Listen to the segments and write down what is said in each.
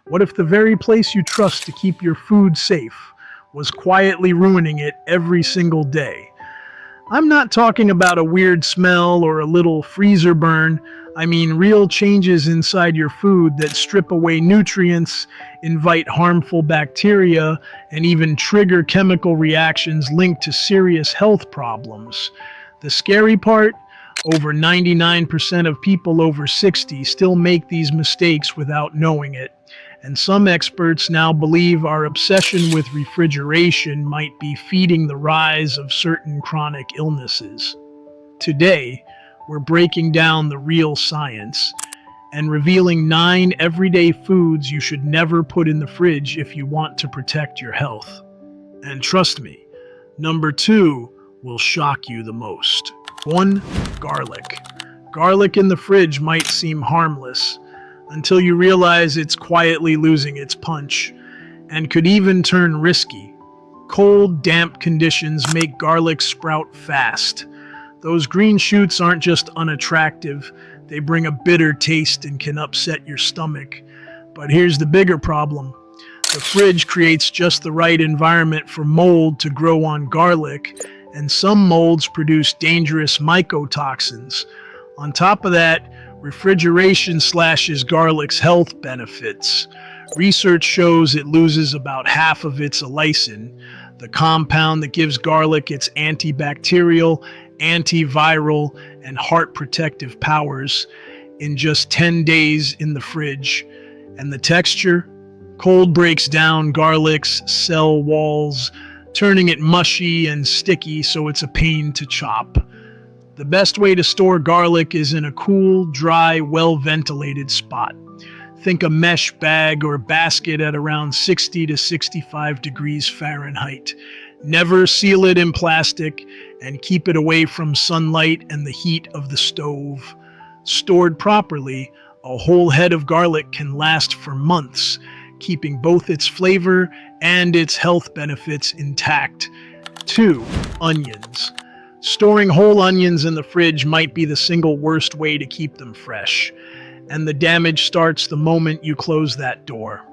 What if the very place you trust to keep your food safe was quietly ruining it every single day? I'm not talking about a weird smell or a little freezer burn. I mean real changes inside your food that strip away nutrients, invite harmful bacteria, and even trigger chemical reactions linked to serious health problems. The scary part? Over 99% of people over 60 still make these mistakes without knowing it. And some experts now believe our obsession with refrigeration might be feeding the rise of certain chronic illnesses. Today, we're breaking down the real science and revealing 9 everyday foods you should never put in the fridge if you want to protect your health. And trust me, number 2 will shock you the most. 1. Garlic. Garlic in the fridge might seem harmless until you realize it's quietly losing its punch and could even turn risky. Cold, damp conditions make garlic sprout fast. Those green shoots aren't just unattractive, they bring a bitter taste and can upset your stomach. But here's the bigger problem. The fridge creates just the right environment for mold to grow on garlic, and some molds produce dangerous mycotoxins. On top of that, refrigeration slashes garlic's health benefits. Research shows it loses about half of its allicin, the compound that gives garlic its antibacterial, antiviral, and heart protective powers, in just 10 days in the fridge. And the texture? Cold breaks down garlic's cell walls, turning it mushy and sticky so it's a pain to chop. The best way to store garlic is in a cool, dry, well-ventilated spot. Think a mesh bag or basket at around 60 to 65 degrees Fahrenheit. Never seal it in plastic and keep it away from sunlight and the heat of the stove. Stored properly, a whole head of garlic can last for months, keeping both its flavor and its health benefits intact. 2. Onions. Storing whole onions in the fridge might be the single worst way to keep them fresh, and the damage starts the moment you close that door.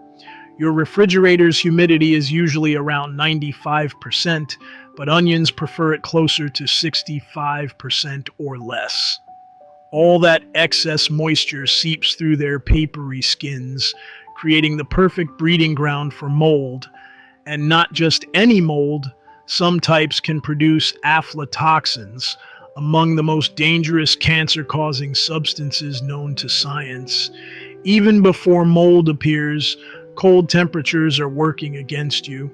Your refrigerator's humidity is usually around 95%, but onions prefer it closer to 65% or less. All that excess moisture seeps through their papery skins, creating the perfect breeding ground for mold. And not just any mold, some types can produce aflatoxins, among the most dangerous cancer-causing substances known to science. Even before mold appears, cold temperatures are working against you.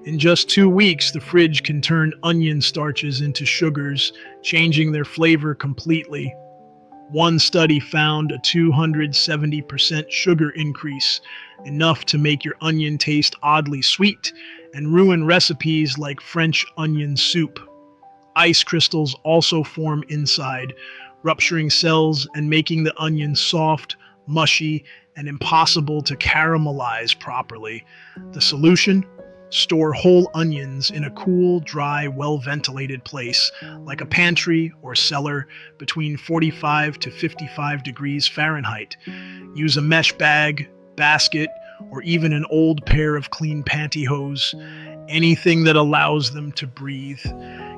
In just 2 weeks, the fridge can turn onion starches into sugars, changing their flavor completely. One study found a 270% sugar increase, enough to make your onion taste oddly sweet and ruin recipes like French onion soup. Ice crystals also form inside, rupturing cells and making the onion soft, mushy, and impossible to caramelize properly. The solution? Store whole onions in a cool, dry, well-ventilated place, like a pantry or cellar, between 45 to 55 degrees Fahrenheit. Use a mesh bag, basket, or even an old pair of clean pantyhose, anything that allows them to breathe.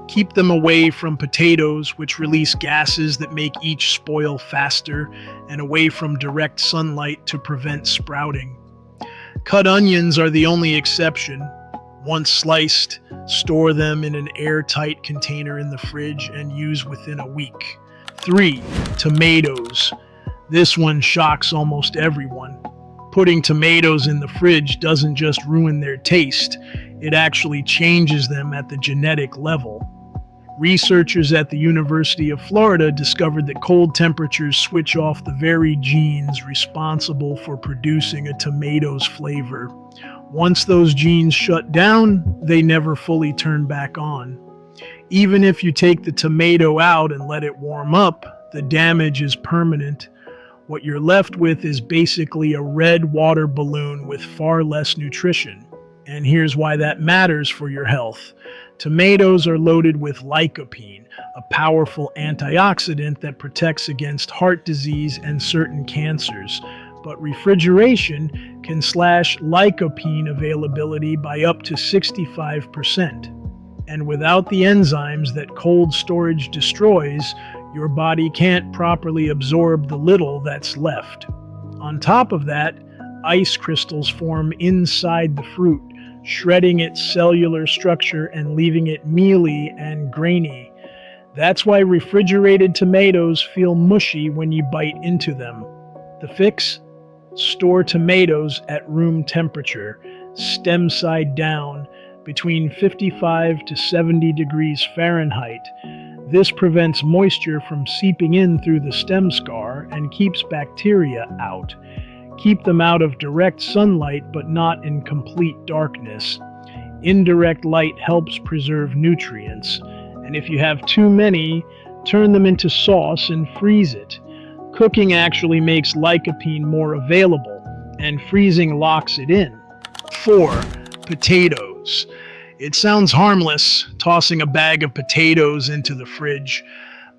Keep them away from potatoes, which release gases that make each spoil faster, and away from direct sunlight to prevent sprouting. Cut onions are the only exception. Once sliced, store them in an airtight container in the fridge and use within a week. 3. Tomatoes. This one shocks almost everyone. Putting tomatoes in the fridge doesn't just ruin their taste, it actually changes them at the genetic level. Researchers at the University of Florida discovered that cold temperatures switch off the very genes responsible for producing a tomato's flavor. Once those genes shut down, they never fully turn back on. Even if you take the tomato out and let it warm up, the damage is permanent. What you're left with is basically a red water balloon with far less nutrition. And here's why that matters for your health. Tomatoes are loaded with lycopene, a powerful antioxidant that protects against heart disease and certain cancers. but refrigeration can slash lycopene availability by up to 65%. And without the enzymes that cold storage destroys, your body can't properly absorb the little that's left. On top of that, ice crystals form inside the fruit, shredding its cellular structure and leaving it mealy and grainy. That's why refrigerated tomatoes feel mushy when you bite into them. The fix? Store tomatoes at room temperature, stem side down, between 55 to 70 degrees Fahrenheit. This prevents moisture from seeping in through the stem scar and keeps bacteria out. Keep them out of direct sunlight, but not in complete darkness. Indirect light helps preserve nutrients. And if you have too many, turn them into sauce and freeze it. Cooking actually makes lycopene more available, and freezing locks it in. 4. Potatoes. It sounds harmless, tossing a bag of potatoes into the fridge,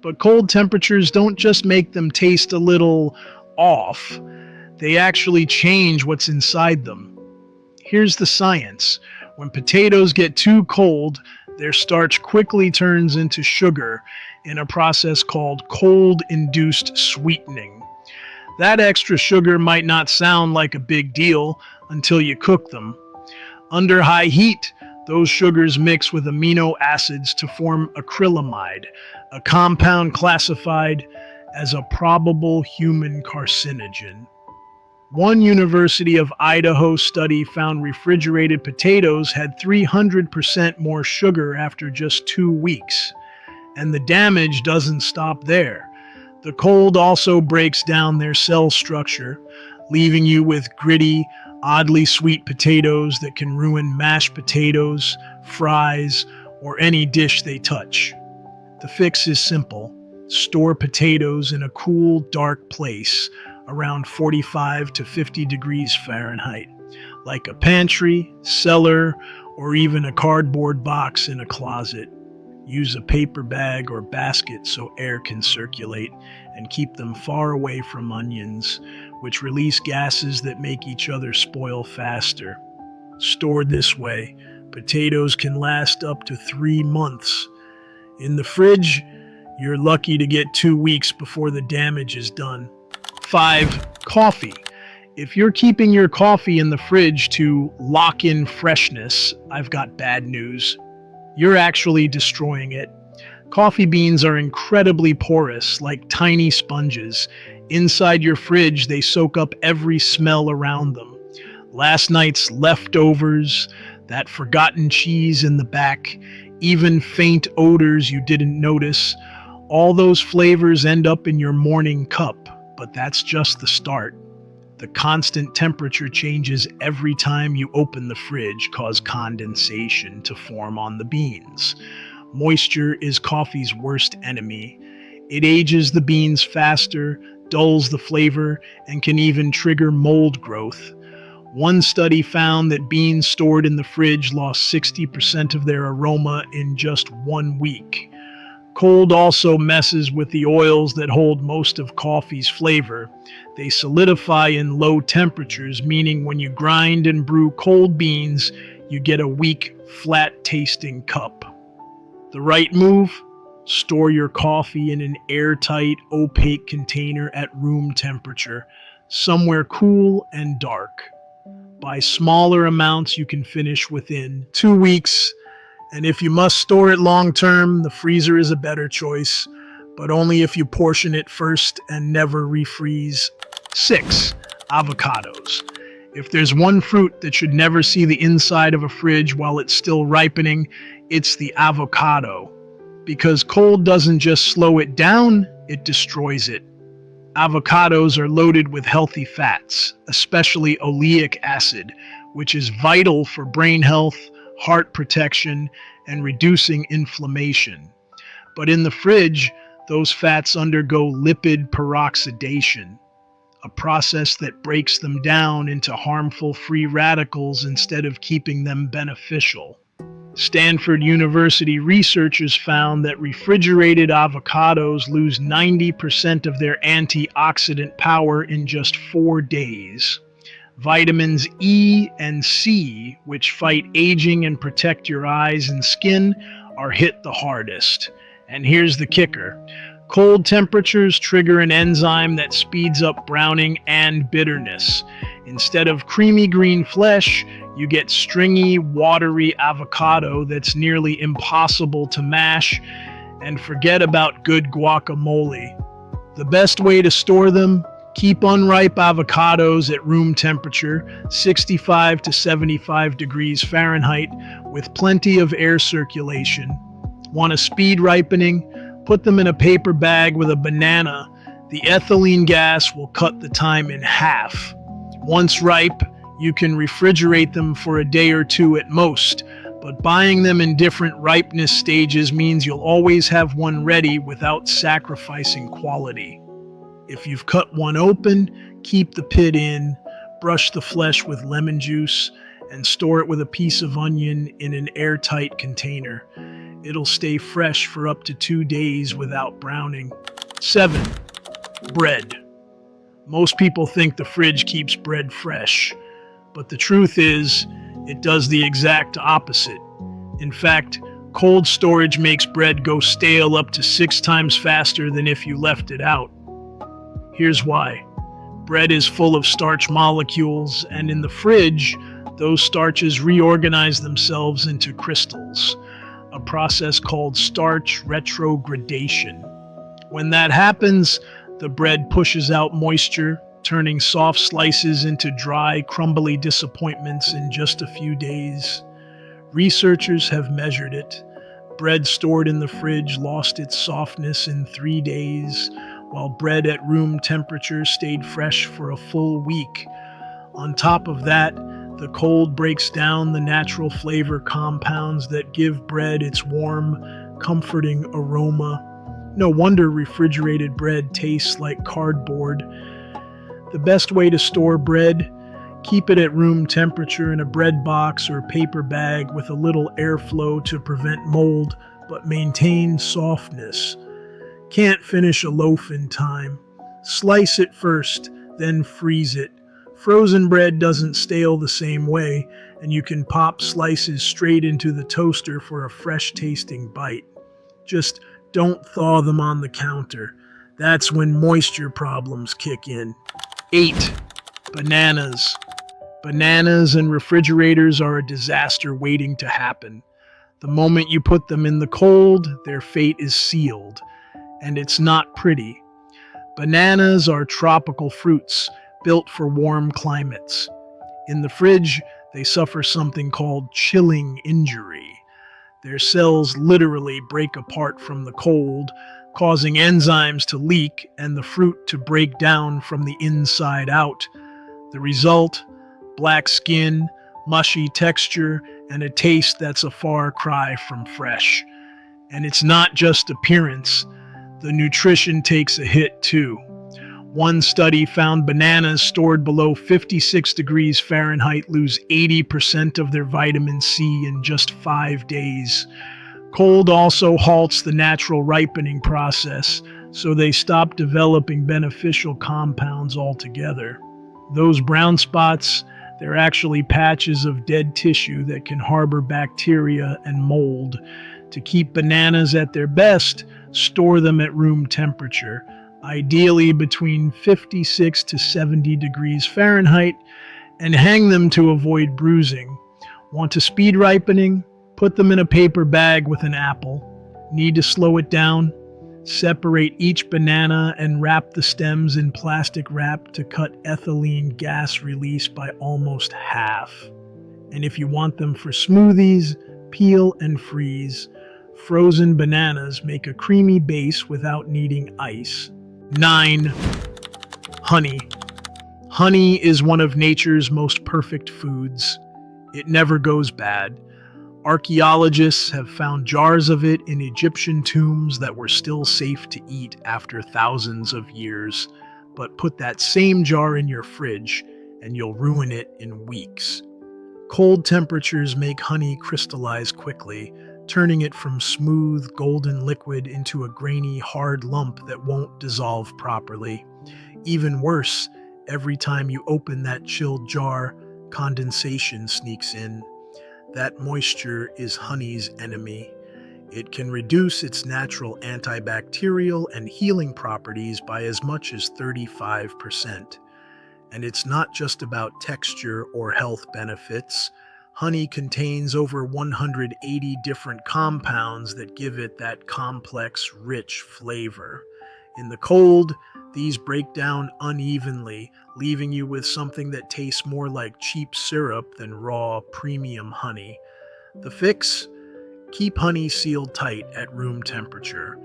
but cold temperatures don't just make them taste a little off. They actually change what's inside them. Here's the science. When potatoes get too cold, their starch quickly turns into sugar in a process called cold-induced sweetening. That extra sugar might not sound like a big deal until you cook them. Under high heat, those sugars mix with amino acids to form acrylamide, a compound classified as a probable human carcinogen. One University of Idaho study found refrigerated potatoes had 300% more sugar after just 2 weeks. And the damage doesn't stop there. The cold also breaks down their cell structure, leaving you with gritty, oddly sweet potatoes that can ruin mashed potatoes, fries, or any dish they touch. The fix is simple. Store potatoes in a cool, dark place, around 45 to 50 degrees Fahrenheit, like a pantry, cellar, or even a cardboard box in a closet. Use a paper bag or basket so air can circulate, and keep them far away from onions, which release gases that make each other spoil faster. Stored this way, potatoes can last up to 3 months. In the fridge, you're lucky to get 2 weeks before the damage is done. 5. Coffee. If you're keeping your coffee in the fridge to lock in freshness, I've got bad news. You're actually destroying it. Coffee beans are incredibly porous, like tiny sponges. Inside your fridge, they soak up every smell around them. Last night's leftovers, that forgotten cheese in the back, even faint odors you didn't notice. All those flavors end up in your morning cup, but that's just the start. The constant temperature changes every time you open the fridge cause condensation to form on the beans. Moisture is coffee's worst enemy. It ages the beans faster, dulls the flavor, and can even trigger mold growth. One study found that beans stored in the fridge lost 60% of their aroma in just 1 week. Cold also messes with the oils that hold most of coffee's flavor. They solidify in low temperatures, meaning when you grind and brew cold beans, you get a weak, flat-tasting cup. The right move? Store your coffee in an airtight, opaque container at room temperature, somewhere cool and dark. Buy smaller amounts you can finish within 2 weeks. And if you must store it long term, the freezer is a better choice, but only if you portion it first and never refreeze. 6. Avocados. If there's one fruit that should never see the inside of a fridge while it's still ripening, it's the avocado. Because cold doesn't just slow it down, it destroys it. Avocados are loaded with healthy fats, especially oleic acid, which is vital for brain health, heart protection, and reducing inflammation. But in the fridge, those fats undergo lipid peroxidation, a process that breaks them down into harmful free radicals instead of keeping them beneficial. Stanford University researchers found that refrigerated avocados lose 90% of their antioxidant power in just 4 days. Vitamins E and C, which fight aging and protect your eyes and skin, are hit the hardest. And here's the kicker. Cold temperatures trigger an enzyme that speeds up browning and bitterness. Instead of creamy green flesh, you get stringy, watery avocado that's nearly impossible to mash. And forget about good guacamole. The best way to store them: keep unripe avocados at room temperature, 65 to 75 degrees Fahrenheit, with plenty of air circulation. Want a speed ripening? Put them in a paper bag with a banana. The ethylene gas will cut the time in half. Once ripe, you can refrigerate them for a day or two at most, but buying them in different ripeness stages means you'll always have one ready without sacrificing quality. If you've cut one open, keep the pit in, brush the flesh with lemon juice, and store it with a piece of onion in an airtight container. It'll stay fresh for up to 2 days without browning. 7. Bread. Most people think the fridge keeps bread fresh, but the truth is, it does the exact opposite. In fact, cold storage makes bread go stale up to 6 times faster than if you left it out. Here's why. Bread is full of starch molecules, and in the fridge, those starches reorganize themselves into crystals, a process called starch retrogradation. When that happens, the bread pushes out moisture, turning soft slices into dry, crumbly disappointments in just a few days. Researchers have measured it. Bread stored in the fridge lost its softness in 3 days, while bread at room temperature stayed fresh for a full week. On top of that, the cold breaks down the natural flavor compounds that give bread its warm, comforting aroma. No wonder refrigerated bread tastes like cardboard. The best way to store bread: keep it at room temperature in a bread box or paper bag with a little airflow to prevent mold, but maintain softness. Can't finish a loaf in time. Slice it first, then freeze it. Frozen bread doesn't stale the same way, and you can pop slices straight into the toaster for a fresh-tasting bite. Just don't thaw them on the counter. That's when moisture problems kick in. 8. Bananas. Bananas and refrigerators are a disaster waiting to happen. The moment you put them in the cold, their fate is sealed. And it's not pretty. Bananas are tropical fruits, built for warm climates. In the fridge, they suffer something called chilling injury. Their cells literally break apart from the cold, causing enzymes to leak and the fruit to break down from the inside out. The result: black skin, mushy texture, and a taste that's a far cry from fresh. And it's not just appearance. The nutrition takes a hit too. One study found bananas stored below 56 degrees Fahrenheit lose 80% of their vitamin C in just 5 days. Cold also halts the natural ripening process, so they stop developing beneficial compounds altogether. Those brown spots, they're actually patches of dead tissue that can harbor bacteria and mold. To keep bananas at their best, store them at room temperature, ideally between 56 to 70 degrees Fahrenheit, and hang them to avoid bruising. Want a speed ripening? Put them in a paper bag with an apple. Need to slow it down? Separate each banana and wrap the stems in plastic wrap to cut ethylene gas release by almost half. And if you want them for smoothies, peel and freeze. Frozen bananas make a creamy base without needing ice. 9. Honey. Honey is one of nature's most perfect foods. It never goes bad. Archaeologists have found jars of it in Egyptian tombs that were still safe to eat after thousands of years. But put that same jar in your fridge and you'll ruin it in weeks. Cold temperatures make honey crystallize quickly, turning it from smooth, golden liquid into a grainy, hard lump that won't dissolve properly. Even worse, every time you open that chilled jar, condensation sneaks in. That moisture is honey's enemy. It can reduce its natural antibacterial and healing properties by as much as 35%. And it's not just about texture or health benefits. Honey contains over 180 different compounds that give it that complex, rich flavor. In the cold, these break down unevenly, leaving you with something that tastes more like cheap syrup than raw, premium honey. The fix? Keep honey sealed tight at room temperature,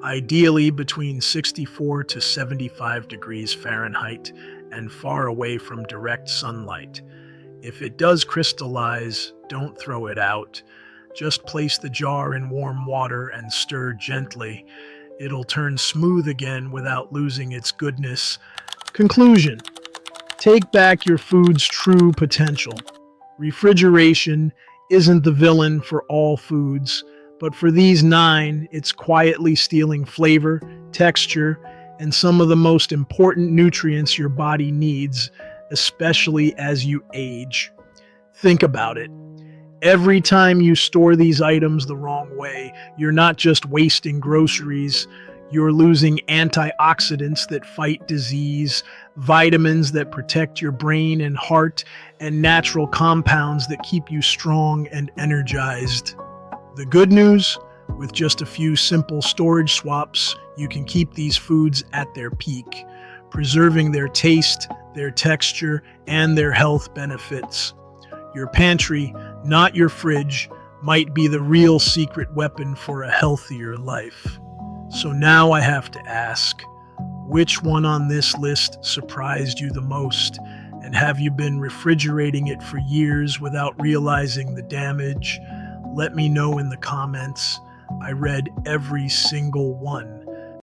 ideally between 64 to 75 degrees Fahrenheit and far away from direct sunlight. If it does crystallize, don't throw it out. Just place the jar in warm water and stir gently. It'll turn smooth again without losing its goodness. Conclusion: take back your food's true potential. Refrigeration isn't the villain for all foods, but for these 9, it's quietly stealing flavor, texture, and some of the most important nutrients your body needs, especially as you age. Think about it. Every time you store these items the wrong way, you're not just wasting groceries, you're losing antioxidants that fight disease, vitamins that protect your brain and heart, and natural compounds that keep you strong and energized. The good news? With just a few simple storage swaps, you can keep these foods at their peak, preserving their taste, their texture, and their health benefits. Your pantry, not your fridge, might be the real secret weapon for a healthier life. So now I have to ask, which one on this list surprised you the most? And have you been refrigerating it for years without realizing the damage? Let me know in the comments. I read every single one.